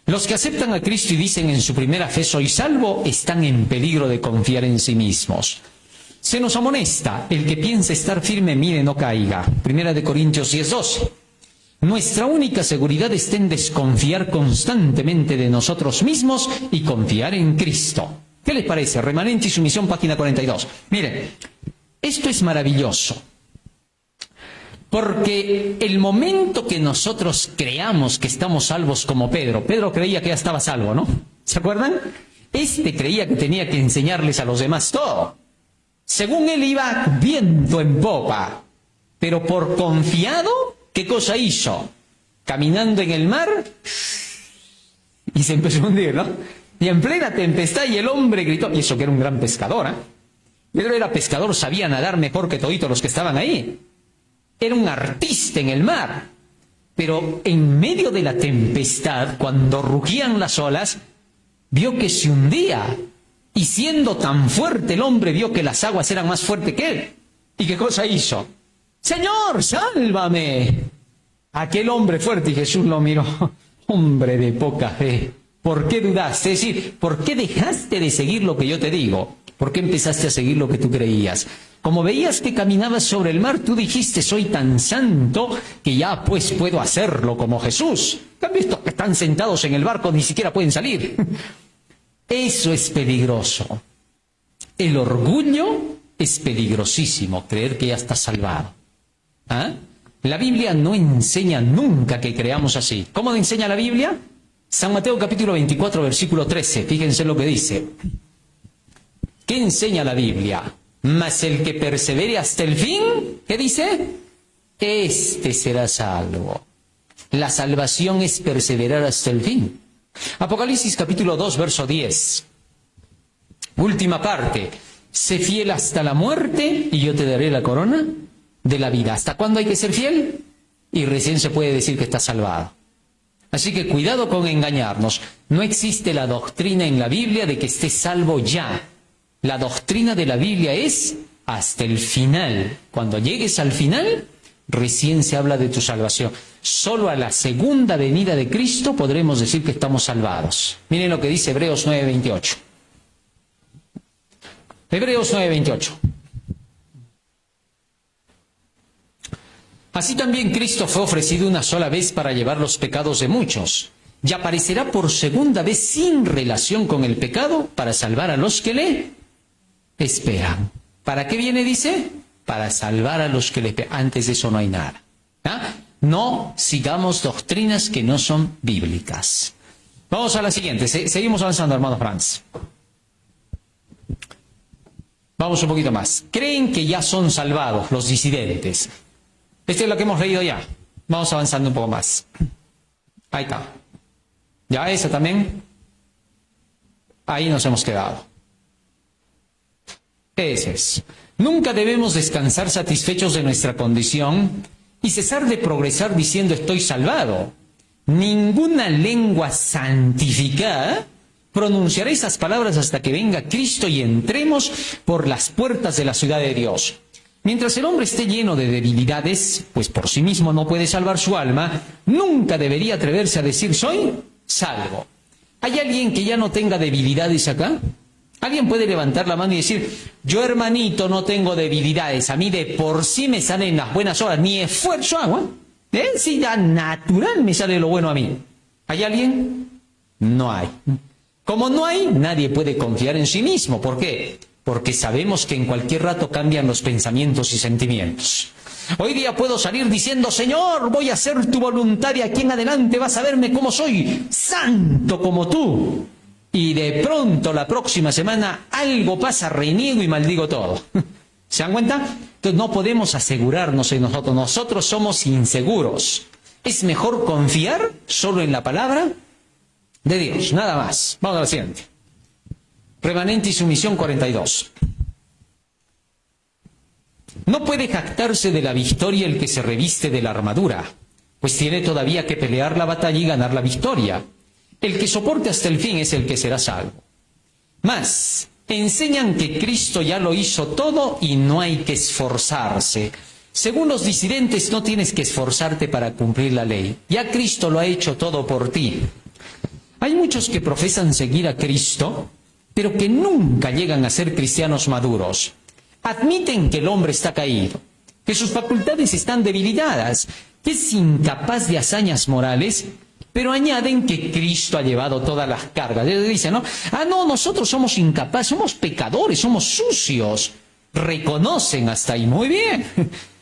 Los que aceptan a Cristo y dicen en su primera fe soy salvo, están en peligro de confiar en sí mismos. Se nos amonesta, el que piensa estar firme, mire, no caiga. 1 Corintios 10:12. Nuestra única seguridad está en desconfiar constantemente de nosotros mismos y confiar en Cristo. ¿Qué les parece? Remanente y sumisión, página 42. Miren, esto es maravilloso. Porque el momento que nosotros creamos que estamos salvos como Pedro creía que ya estaba salvo, ¿no? ¿Se acuerdan? Creía que tenía que enseñarles a los demás todo. Según él iba viento en popa, pero por confiado, ¿qué cosa hizo? Caminando en el mar y se empezó a hundir, ¿no? Y en plena tempestad y el hombre gritó, y eso que era un gran pescador, Pedro era pescador, sabía nadar mejor que toditos los que estaban ahí. Era un artista en el mar, pero en medio de la tempestad, cuando rugían las olas, vio que se hundía, y siendo tan fuerte el hombre vio que las aguas eran más fuertes que él. ¿Y qué cosa hizo? ¡Señor, sálvame! Aquel hombre fuerte, y Jesús lo miró, hombre de poca fe, ¿por qué dudaste? Es decir, ¿por qué dejaste de seguir lo que yo te digo? ¿Por qué empezaste a seguir lo que tú creías? Como veías que caminabas sobre el mar, tú dijiste, soy tan santo que ya pues puedo hacerlo como Jesús. ¿Han visto que están sentados en el barco, ni siquiera pueden salir? Eso es peligroso. El orgullo es peligrosísimo, creer que ya estás salvado. La Biblia no enseña nunca que creamos así. ¿Cómo enseña la Biblia? San Mateo capítulo 24, versículo 13. Fíjense lo que dice. ¿Qué enseña la Biblia? Mas el que persevere hasta el fin, ¿qué dice? Este será salvo. La salvación es perseverar hasta el fin. Apocalipsis capítulo 2, verso 10. Última parte. Sé fiel hasta la muerte y yo te daré la corona de la vida. ¿Hasta cuándo hay que ser fiel? Y recién se puede decir que está salvado. Así que cuidado con engañarnos. No existe la doctrina en la Biblia de que estés salvo ya. La doctrina de la Biblia es hasta el final. Cuando llegues al final, recién se habla de tu salvación. Solo a la segunda venida de Cristo podremos decir que estamos salvados. Miren lo que dice Hebreos 9:28. Hebreos 9:28. Así también Cristo fue ofrecido una sola vez para llevar los pecados de muchos, y aparecerá por segunda vez sin relación con el pecado para salvar a los que le esperan. ¿Para qué viene, dice? Para salvar a los que le esperan. Antes de eso no hay nada. ¿Ah? No sigamos doctrinas que no son bíblicas. Vamos a la siguiente. Seguimos avanzando, hermano Franz. Vamos un poquito más. Creen que ya son salvados los disidentes. Esto es lo que hemos leído ya. Vamos avanzando un poco más. Ahí está. Ya esa también. Ahí nos hemos quedado. Ese es. Nunca debemos descansar satisfechos de nuestra condición y cesar de progresar diciendo estoy salvado. Ninguna lengua santificada pronunciará esas palabras hasta que venga Cristo y entremos por las puertas de la ciudad de Dios. Mientras el hombre esté lleno de debilidades, pues por sí mismo no puede salvar su alma, nunca debería atreverse a decir soy salvo. ¿Hay alguien que ya no tenga debilidades acá? ¿Alguien puede levantar la mano y decir, yo hermanito no tengo debilidades, a mí de por sí me salen las buenas obras, ni esfuerzo hago, sí, ya natural me sale lo bueno a mí? ¿Hay alguien? No hay. Como no hay, nadie puede confiar en sí mismo. ¿Por qué? Porque sabemos que en cualquier rato cambian los pensamientos y sentimientos. Hoy día puedo salir diciendo, Señor, voy a hacer tu voluntad y aquí en adelante vas a verme como soy, santo como tú. Y de pronto la próxima semana algo pasa, reniego y maldigo todo. ¿Se dan cuenta? Entonces no podemos asegurarnos en nosotros. Nosotros somos inseguros. Es mejor confiar solo en la palabra de Dios, nada más. Vamos a la siguiente. Remanente y sumisión 42. No puede jactarse de la victoria el que se reviste de la armadura, pues tiene todavía que pelear la batalla y ganar la victoria. El que soporte hasta el fin es el que será salvo. Más, enseñan que Cristo ya lo hizo todo y no hay que esforzarse. Según los disidentes, no tienes que esforzarte para cumplir la ley. Ya Cristo lo ha hecho todo por ti. Hay muchos que profesan seguir a Cristo, pero que nunca llegan a ser cristianos maduros. Admiten que el hombre está caído, que sus facultades están debilitadas, que es incapaz de hazañas morales, pero añaden que Cristo ha llevado todas las cargas. Ellos dicen, ¿no? No, nosotros somos incapaces, somos pecadores, somos sucios. Reconocen hasta ahí, muy bien.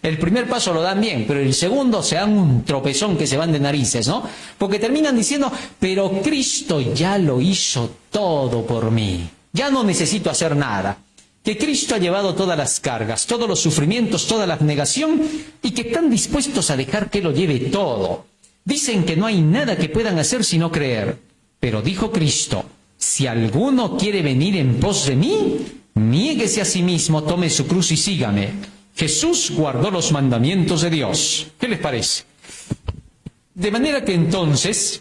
El primer paso lo dan bien, pero el segundo se dan un tropezón que se van de narices, ¿no? Porque terminan diciendo, pero Cristo ya lo hizo todo por mí. Ya no necesito hacer nada. Que Cristo ha llevado todas las cargas, todos los sufrimientos, toda la abnegación, y que están dispuestos a dejar que lo lleve todo. Dicen que no hay nada que puedan hacer sino creer. Pero dijo Cristo, si alguno quiere venir en pos de mí, niéguese a sí mismo, tome su cruz y sígame. Jesús guardó los mandamientos de Dios. ¿Qué les parece? De manera que entonces,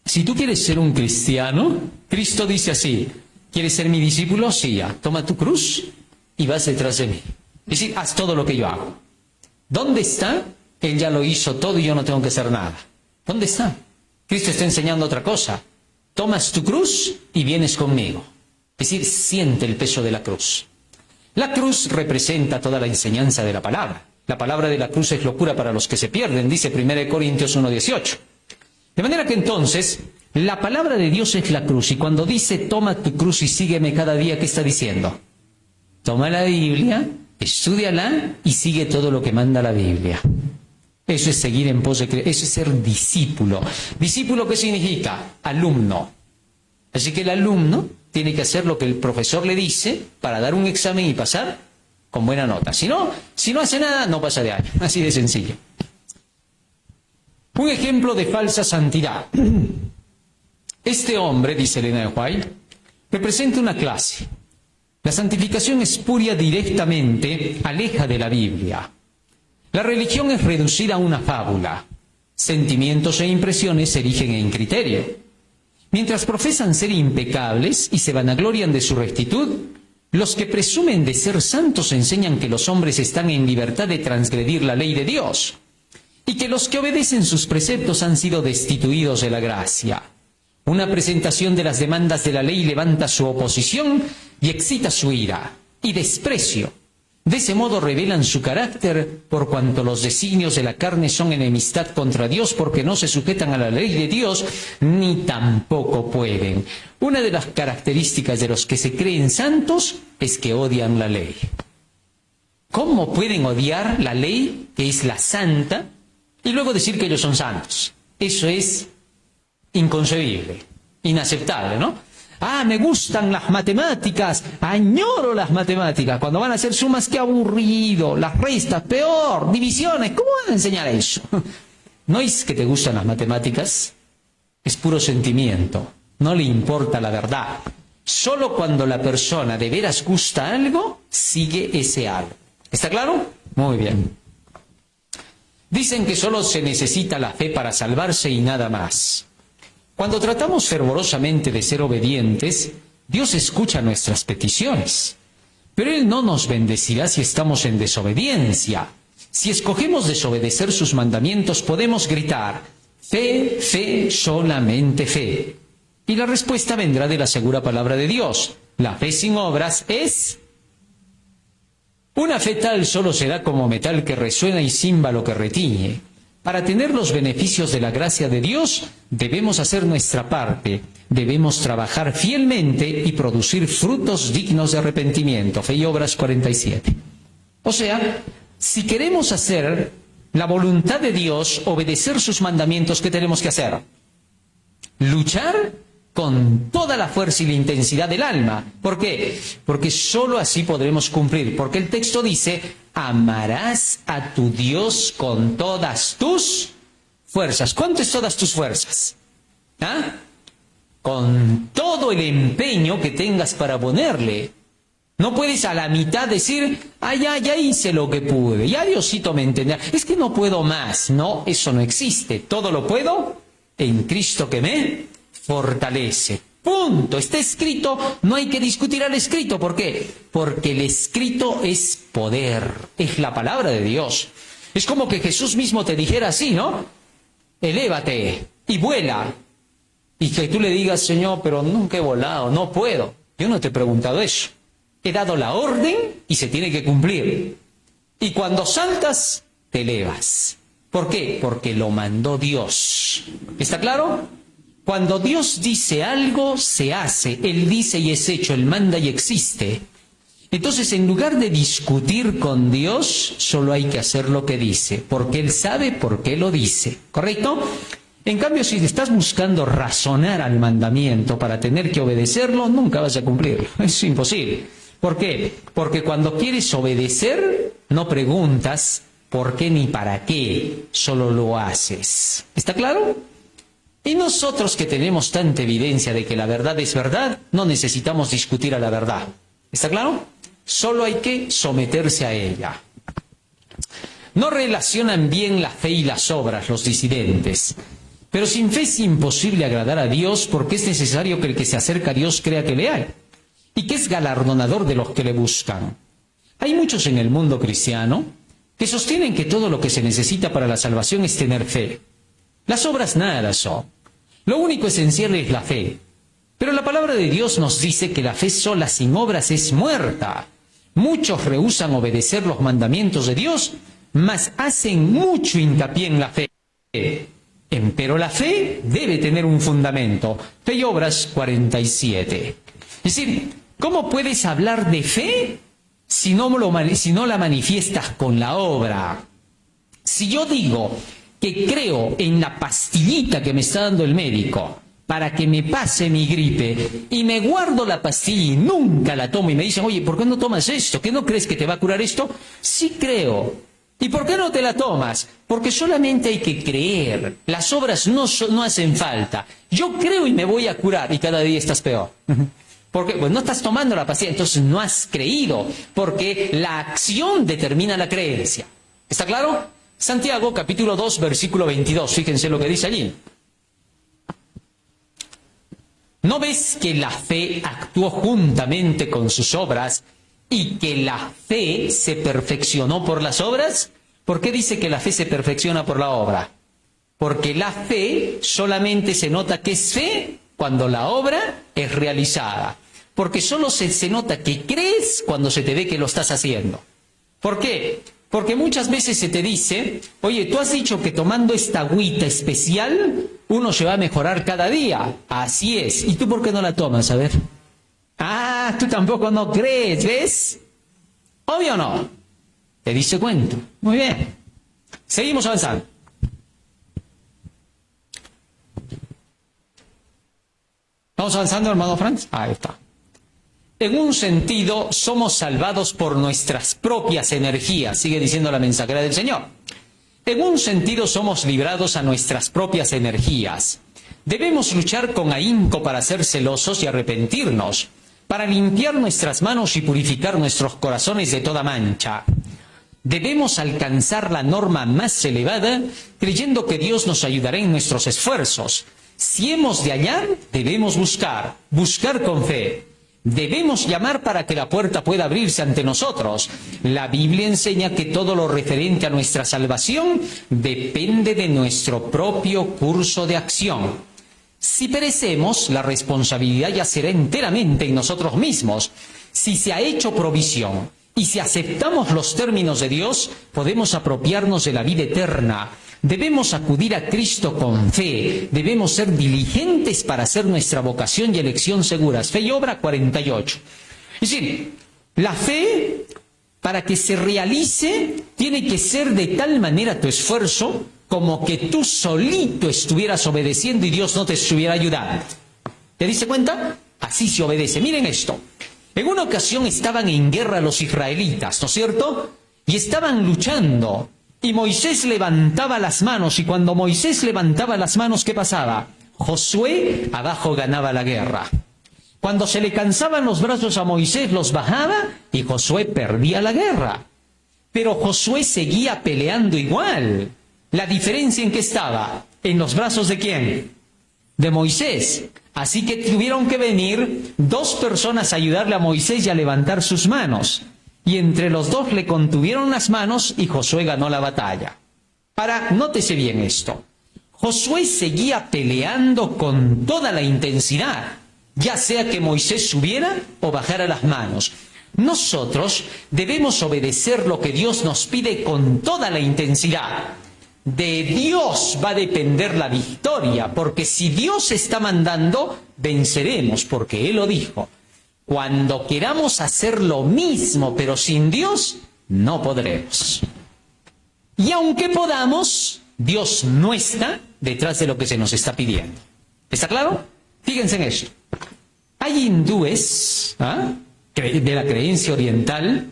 si tú quieres ser un cristiano, Cristo dice así, ¿quieres ser mi discípulo? Sí, ya. Toma tu cruz y vas detrás de mí. Es decir, haz todo lo que yo hago. ¿Dónde está? Él ya lo hizo todo y yo no tengo que hacer nada. ¿Dónde está? Cristo está enseñando otra cosa. Tomas tu cruz y vienes conmigo. Es decir, siente el peso de la cruz. La cruz representa toda la enseñanza de la palabra. La palabra de la cruz es locura para los que se pierden, dice 1 Corintios 1:18. De manera que entonces, la palabra de Dios es la cruz. Y cuando dice, toma tu cruz y sígueme cada día, ¿qué está diciendo? Toma la Biblia, estúdiala y sigue todo lo que manda la Biblia. Eso es seguir en pos de Cristo. Eso es ser discípulo. ¿Discípulo qué significa? Alumno. Así que el alumno tiene que hacer lo que el profesor le dice para dar un examen y pasar con buena nota. Si no hace nada, no pasa de año. Así de sencillo. Un ejemplo de falsa santidad. Este hombre, dice Elena de White, representa una clase. La santificación espuria directamente aleja de la Biblia. La religión es reducida a una fábula. Sentimientos e impresiones se erigen en criterio. Mientras profesan ser impecables y se vanaglorian de su rectitud, los que presumen de ser santos enseñan que los hombres están en libertad de transgredir la ley de Dios y que los que obedecen sus preceptos han sido destituidos de la gracia. Una presentación de las demandas de la ley levanta su oposición y excita su ira y desprecio. De ese modo revelan su carácter, por cuanto los designios de la carne son enemistad contra Dios, porque no se sujetan a la ley de Dios, ni tampoco pueden. Una de las características de los que se creen santos es que odian la ley. ¿Cómo pueden odiar la ley, que es la santa, y luego decir que ellos son santos? Eso es inconcebible, inaceptable, ¿no? Ah, me gustan las matemáticas, añoro las matemáticas. Cuando van a hacer sumas, qué aburrido. Las restas, peor. Divisiones, ¿cómo van a enseñar eso? ¿No es que te gustan las matemáticas? Es puro sentimiento. No le importa la verdad. Solo cuando la persona de veras gusta algo, sigue ese algo. ¿Está claro? Muy bien. Dicen que solo se necesita la fe para salvarse y nada más. Cuando tratamos fervorosamente de ser obedientes, Dios escucha nuestras peticiones. Pero Él no nos bendecirá si estamos en desobediencia. Si escogemos desobedecer sus mandamientos, podemos gritar, fe, fe, solamente fe. Y la respuesta vendrá de la segura palabra de Dios. La fe sin obras es... Una fe tal solo será como metal que resuena y címbalo que retiñe. Para tener los beneficios de la gracia de Dios, debemos hacer nuestra parte, debemos trabajar fielmente y producir frutos dignos de arrepentimiento. Fe y Obras 47. O sea, si queremos hacer la voluntad de Dios, obedecer sus mandamientos, ¿qué tenemos que hacer? Luchar con toda la fuerza y la intensidad del alma. ¿Por qué? Porque sólo así podremos cumplir. Porque el texto dice, amarás a tu Dios con todas tus fuerzas. ¿Cuánto es todas tus fuerzas? ¿Ah? Con todo el empeño que tengas para ponerle. No puedes a la mitad decir, ya hice lo que pude, ya Diosito me entenderá. Es que no puedo más. No, eso no existe. Todo lo puedo en Cristo que me fortalece. Punto. Está escrito, no hay que discutir al escrito. ¿Por qué? Porque el escrito es poder, es la palabra de Dios. Es como que Jesús mismo te dijera así, ¿no? Elévate y vuela. Y que tú le digas, Señor, pero nunca he volado, no puedo. Yo no te he preguntado eso. He dado la orden y se tiene que cumplir. Y cuando saltas, te elevas. ¿Por qué? Porque lo mandó Dios. ¿Está claro? Cuando Dios dice algo, se hace. Él dice y es hecho, Él manda y existe. Entonces, en lugar de discutir con Dios, solo hay que hacer lo que dice, porque Él sabe por qué lo dice. ¿Correcto? En cambio, si estás buscando razonar al mandamiento para tener que obedecerlo, nunca vas a cumplirlo. Es imposible. ¿Por qué? Porque cuando quieres obedecer, no preguntas por qué ni para qué, solo lo haces. ¿Está claro? Y nosotros que tenemos tanta evidencia de que la verdad es verdad, no necesitamos discutir a la verdad. ¿Está claro? Solo hay que someterse a ella. No relacionan bien la fe y las obras los disidentes. Pero sin fe es imposible agradar a Dios, porque es necesario que el que se acerca a Dios crea que le hay y que es galardonador de los que le buscan. Hay muchos en el mundo cristiano que sostienen que todo lo que se necesita para la salvación es tener fe. Las obras nada son. Lo único esencial es la fe. Pero la palabra de Dios nos dice que la fe sola sin obras es muerta. Muchos rehúsan obedecer los mandamientos de Dios, mas hacen mucho hincapié en la fe. Pero la fe debe tener un fundamento. Fe y Obras 47. Es decir, ¿cómo puedes hablar de fe si no la manifiestas con la obra? Si yo digo que creo en la pastillita que me está dando el médico para que me pase mi gripe y me guardo la pastilla y nunca la tomo y me dicen, oye, ¿por qué no tomas esto? ¿Qué no crees que te va a curar esto? Sí creo. ¿Y por qué no te la tomas? Porque solamente hay que creer. Las obras no hacen falta. Yo creo y me voy a curar y cada día estás peor. Porque pues no estás tomando la pastilla, entonces no has creído, porque la acción determina la creencia. ¿Está claro? Santiago capítulo 2, versículo 22, fíjense lo que dice allí. ¿No ves que la fe actuó juntamente con sus obras y que la fe se perfeccionó por las obras? ¿Por qué dice que la fe se perfecciona por la obra? Porque la fe solamente se nota que es fe cuando la obra es realizada. Porque solo se nota que crees cuando se te ve que lo estás haciendo. ¿Por qué? Porque muchas veces se te dice, oye, tú has dicho que tomando esta agüita especial uno se va a mejorar cada día. Así es. ¿Y tú por qué no la tomas? A ver. Ah, tú tampoco no crees, ¿ves? ¿Obvio o no? Te diste cuenta. Muy bien. Seguimos avanzando. ¿Vamos avanzando, hermano Franz? Ahí está. En un sentido, somos salvados por nuestras propias energías, sigue diciendo la mensajera del Señor. En un sentido, somos librados a nuestras propias energías. Debemos luchar con ahínco para ser celosos y arrepentirnos, para limpiar nuestras manos y purificar nuestros corazones de toda mancha. Debemos alcanzar la norma más elevada, creyendo que Dios nos ayudará en nuestros esfuerzos. Si hemos de hallar, debemos buscar con fe. Debemos llamar para que la puerta pueda abrirse ante nosotros. La Biblia enseña que todo lo referente a nuestra salvación depende de nuestro propio curso de acción. Si perecemos, la responsabilidad ya será enteramente en nosotros mismos. Si se ha hecho provisión y si aceptamos los términos de Dios, podemos apropiarnos de la vida eterna. Debemos acudir a Cristo con fe. Debemos ser diligentes para hacer nuestra vocación y elección seguras. Fe y obra 48. Es decir, la fe, para que se realice, tiene que ser de tal manera tu esfuerzo como que tú solito estuvieras obedeciendo y Dios no te estuviera ayudando. ¿Te diste cuenta? Así se obedece. Miren esto. En una ocasión estaban en guerra los israelitas, ¿no es cierto? Y estaban luchando. Y Moisés levantaba las manos, y cuando Moisés levantaba las manos, ¿qué pasaba? Josué abajo ganaba la guerra. Cuando se le cansaban los brazos a Moisés, los bajaba y Josué perdía la guerra. Pero Josué seguía peleando igual. ¿La diferencia en qué estaba? ¿En los brazos de quién? De Moisés. Así que tuvieron que venir dos personas a ayudarle a Moisés y a levantar sus manos. Y entre los dos le contuvieron las manos y Josué ganó la batalla. Ahora, nótese bien esto. Josué seguía peleando con toda la intensidad, ya sea que Moisés subiera o bajara las manos. Nosotros debemos obedecer lo que Dios nos pide con toda la intensidad. De Dios va a depender la victoria, porque si Dios está mandando, venceremos, porque Él lo dijo. Cuando queramos hacer lo mismo, pero sin Dios, no podremos. Y aunque podamos, Dios no está detrás de lo que se nos está pidiendo. ¿Está claro? Fíjense en esto. Hay hindúes de la creencia oriental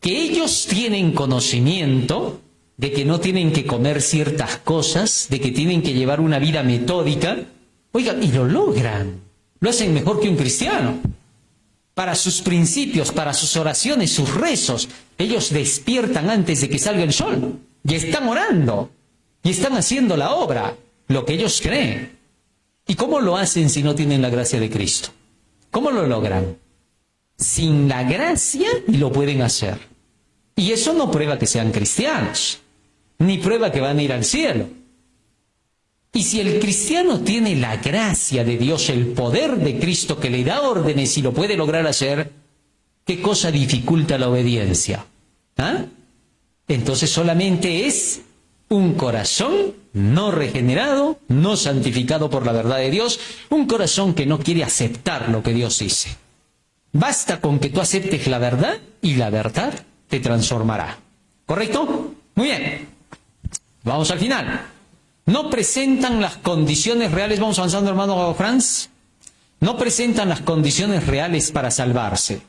que ellos tienen conocimiento de que no tienen que comer ciertas cosas, de que tienen que llevar una vida metódica. Oigan, y lo logran. Lo hacen mejor que un cristiano. Para sus principios, para sus oraciones, sus rezos, ellos despiertan antes de que salga el sol. Y están orando. Y están haciendo la obra, lo que ellos creen. ¿Y cómo lo hacen si no tienen la gracia de Cristo? ¿Cómo lo logran? Sin la gracia y lo pueden hacer. Y eso no prueba que sean cristianos, ni prueba que van a ir al cielo. Y si el cristiano tiene la gracia de Dios, el poder de Cristo que le da órdenes y lo puede lograr hacer, ¿qué cosa dificulta la obediencia? Entonces solamente es un corazón no regenerado, no santificado por la verdad de Dios, un corazón que no quiere aceptar lo que Dios dice. Basta con que tú aceptes la verdad y la verdad te transformará. ¿Correcto? Muy bien. Vamos al final. No presentan las condiciones reales, vamos avanzando, hermano Franz, no presentan las condiciones reales para salvarse.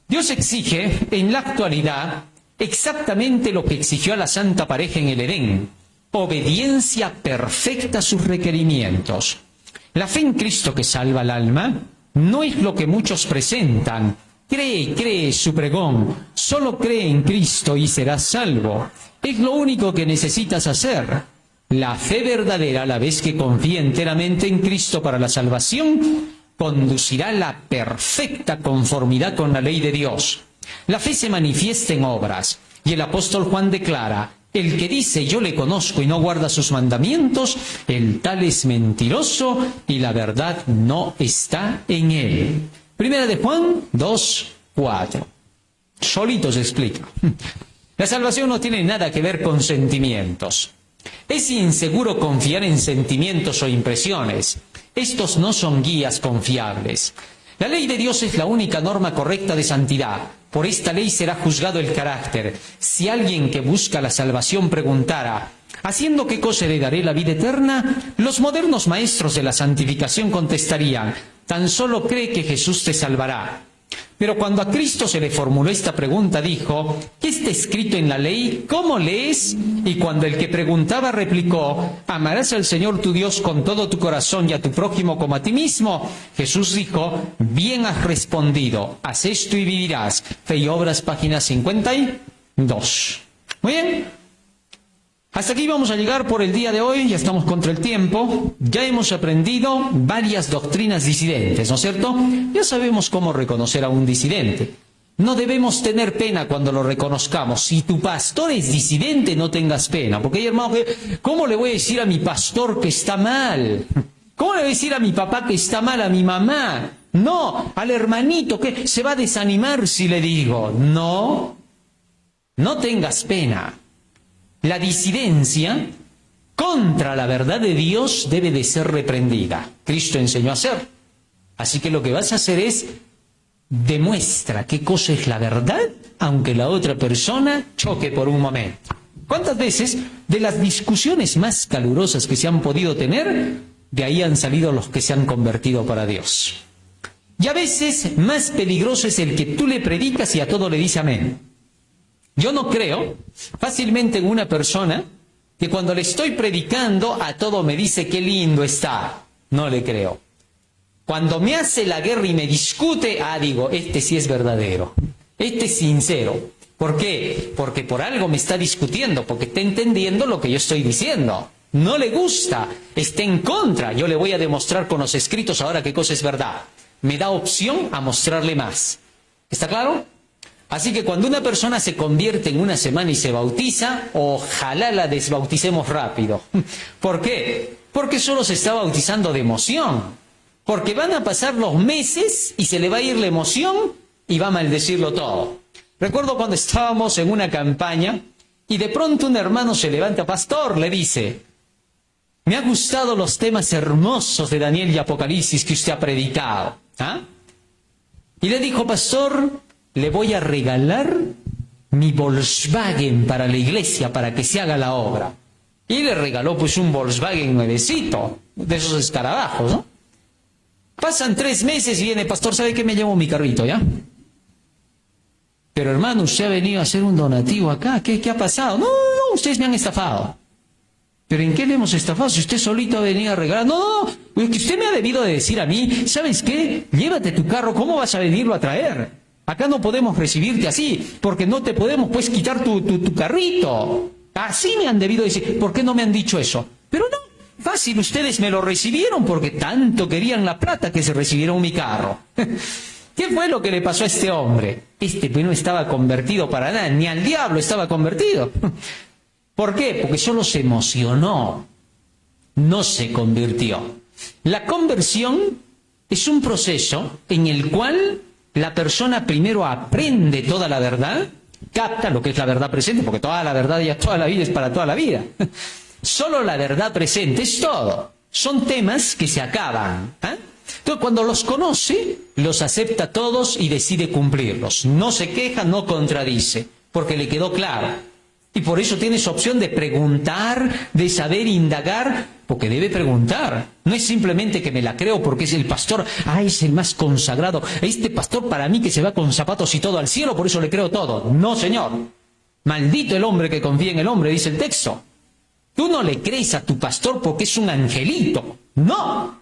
Dios exige en la actualidad exactamente lo que exigió a la santa pareja en el Edén: obediencia perfecta a sus requerimientos. La fe en Cristo que salva el alma no es lo que muchos presentan cree su pregón. Solo cree en Cristo y serás salvo. Es lo único que necesitas hacer. La fe verdadera, a la vez que confía enteramente en Cristo para la salvación, conducirá a la perfecta conformidad con la ley de Dios. La fe se manifiesta en obras, y el apóstol Juan declara: el que dice yo le conozco y no guarda sus mandamientos, el tal es mentiroso y la verdad no está en él. Primera de Juan 2:4. Solito se explica. La salvación no tiene nada que ver con sentimientos. Es inseguro confiar en sentimientos o impresiones. Estos no son guías confiables. La ley de Dios es la única norma correcta de santidad. Por esta ley será juzgado el carácter. Si alguien que busca la salvación preguntara: ¿haciendo qué cosa heredaré la vida eterna?, los modernos maestros de la santificación contestarían: tan solo cree que Jesús te salvará. Pero cuando a Cristo se le formuló esta pregunta, dijo: ¿qué está escrito en la ley? ¿Cómo lees? Y cuando el que preguntaba replicó: amarás al Señor tu Dios con todo tu corazón y a tu prójimo como a ti mismo, Jesús dijo: bien has respondido, haz esto y vivirás. Fe y Obras, página 52. Muy bien. Hasta aquí vamos a llegar por el día de hoy, ya estamos contra el tiempo. Ya hemos aprendido varias doctrinas disidentes, ¿no es cierto? Ya sabemos cómo reconocer a un disidente. No debemos tener pena cuando lo reconozcamos. Si tu pastor es disidente, no tengas pena. Porque hay hermanos que, ¿cómo le voy a decir a mi pastor que está mal? ¿Cómo le voy a decir a mi papá que está mal, a mi mamá? No, al hermanito que se va a desanimar si le digo. No, no tengas pena. La disidencia contra la verdad de Dios debe de ser reprendida. Cristo enseñó a hacer. Así que lo que vas a hacer es: demuestra qué cosa es la verdad, aunque la otra persona choque por un momento. ¿Cuántas veces de las discusiones más calurosas que se han podido tener, de ahí han salido los que se han convertido para Dios? Y a veces más peligroso es el que tú le predicas y a todo le dice amén. Yo no creo fácilmente en una persona que cuando le estoy predicando a todo me dice qué lindo está. No le creo. Cuando me hace la guerra y me discute, digo, este sí es verdadero, este es sincero. ¿Por qué? Porque por algo me está discutiendo, porque está entendiendo lo que yo estoy diciendo. No le gusta, está en contra. Yo le voy a demostrar con los escritos ahora qué cosa es verdad. Me da opción a mostrarle más. ¿Está claro? Así que cuando una persona se convierte en una semana y se bautiza, ojalá la desbauticemos rápido. ¿Por qué? Porque solo se está bautizando de emoción. Porque van a pasar los meses y se le va a ir la emoción y va a maldecirlo todo. Recuerdo cuando estábamos en una campaña y de pronto un hermano se levanta: pastor, le dice, me han gustado los temas hermosos de Daniel y Apocalipsis que usted ha predicado. Y le dijo: pastor, le voy a regalar mi Volkswagen para la iglesia, para que se haga la obra. Y le regaló pues un Volkswagen nuevecito, de esos escarabajos, ¿no? Pasan 3 meses y viene: pastor, ¿sabe qué? Me llevo mi carrito, ¿ya? Pero hermano, usted ha venido a hacer un donativo acá, ¿qué ha pasado? No, ustedes me han estafado. ¿Pero en qué le hemos estafado? Si usted solito ha venido a regalar. No, que usted me ha debido de decir a mí: ¿sabes qué? Llévate tu carro, ¿cómo vas a venirlo a traer? Acá no podemos recibirte así, porque no te podemos pues quitar tu carrito. Así me han debido decir. ¿Por qué no me han dicho eso? Pero no, fácil, ustedes me lo recibieron porque tanto querían la plata que se recibieron mi carro. ¿Qué fue lo que le pasó a este hombre? Este pues no estaba convertido para nada, ni al diablo estaba convertido. ¿Por qué? Porque solo se emocionó, no se convirtió. La conversión es un proceso en el cual la persona primero aprende toda la verdad, capta lo que es la verdad presente, porque toda la verdad ya toda la vida es para toda la vida. Solo la verdad presente es todo. Son temas que se acaban. Entonces, cuando los conoce, los acepta todos y decide cumplirlos. No se queja, no contradice, porque le quedó claro. Y por eso tienes opción de preguntar, de saber indagar, porque debe preguntar. No es simplemente que me la creo porque es el pastor, es el más consagrado. Este pastor para mí que se va con zapatos y todo al cielo, por eso le creo todo. No, señor. Maldito el hombre que confía en el hombre, dice el texto. Tú no le crees a tu pastor porque es un angelito. No.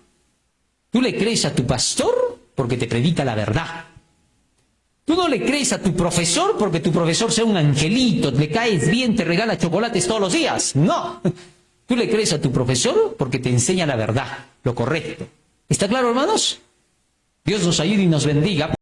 Tú le crees a tu pastor porque te predica la verdad. Tú no le crees a tu profesor porque tu profesor sea un angelito, le caes bien, te regala chocolates todos los días. No. Tú le crees a tu profesor porque te enseña la verdad, lo correcto. ¿Está claro, hermanos? Dios nos ayude y nos bendiga.